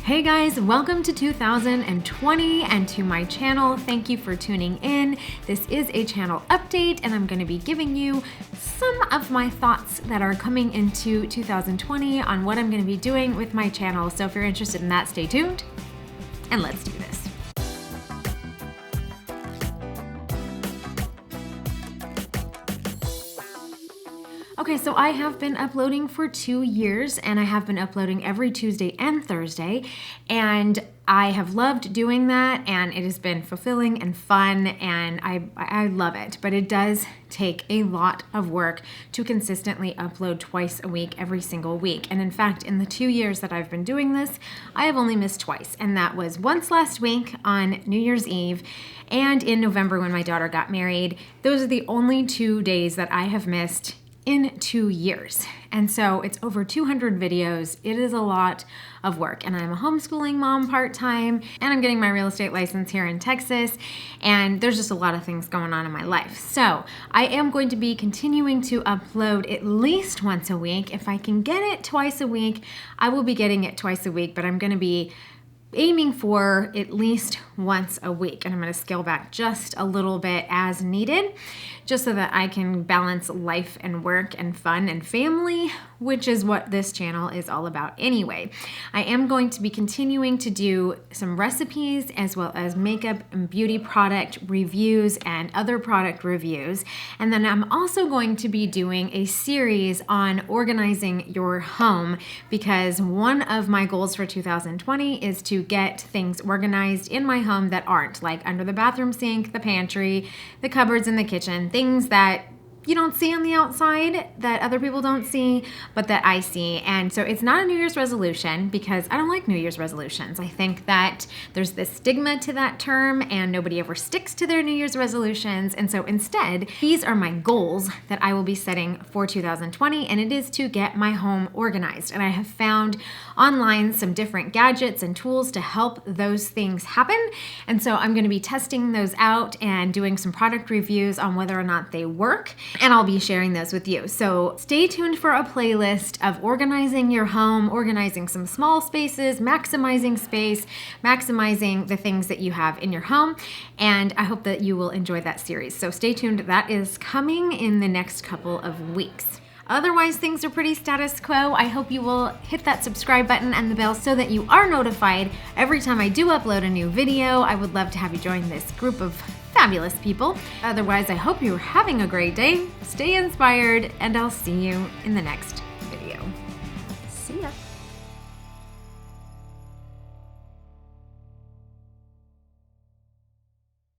Hey guys, welcome to 2020 and to my channel. Thank you for tuning in. This is a channel update and I'm going to be giving you some of my thoughts that are coming into 2020 on what I'm going to be doing with my channel. So if you're interested in that, stay tuned and let's do this. Okay, so I have been uploading for 2 years and I have been uploading every Tuesday and Thursday, and I have loved doing that and it has been fulfilling and fun and I love it, but it does take a lot of work to consistently upload twice a week every single week. And in fact, in the 2 years that I've been doing this, I have only missed twice, and that was once last week on New Year's Eve and in November when my daughter got married. Those are the only 2 days that I have missed in 2 years. And so it's over 200 videos. It is a lot of work. And I'm a homeschooling mom part-time, and I'm getting my real estate license here in Texas. And there's just a lot of things going on in my life. So I am going to be continuing to upload at least once a week. If I can get it twice a week, I will be getting it twice a week, but I'm going to be aiming for at least once a week, and I'm going to scale back just a little bit as needed, just so that I can balance life and work and fun and family, which is what this channel is all about anyway. I am going to be continuing to do some recipes as well as makeup and beauty product reviews and other product reviews, and then I'm also going to be doing a series on organizing your home, because one of my goals for 2020 is to get things organized in my home that aren't, like under the bathroom sink, the pantry, the cupboards in the kitchen, things that you don't see on the outside, that other people don't see, but that I see. And so it's not a New Year's resolution, because I don't like New Year's resolutions. I think that there's this stigma to that term and nobody ever sticks to their New Year's resolutions. And so instead, these are my goals that I will be setting for 2020, and it is to get my home organized. And I have found online some different gadgets and tools to help those things happen. And so I'm going to be testing those out and doing some product reviews on whether or not they work. And I'll be sharing those with you. So stay tuned for a playlist of organizing your home, organizing some small spaces, maximizing space, maximizing the things that you have in your home. And I hope that you will enjoy that series. So stay tuned. That is coming in the next couple of weeks. Otherwise, things are pretty status quo. I hope you will hit that subscribe button and the bell so that you are notified every time I do upload a new video. I would love to have you join this group of fabulous people. Otherwise, I hope you're having a great day. Stay inspired, and I'll see you in the next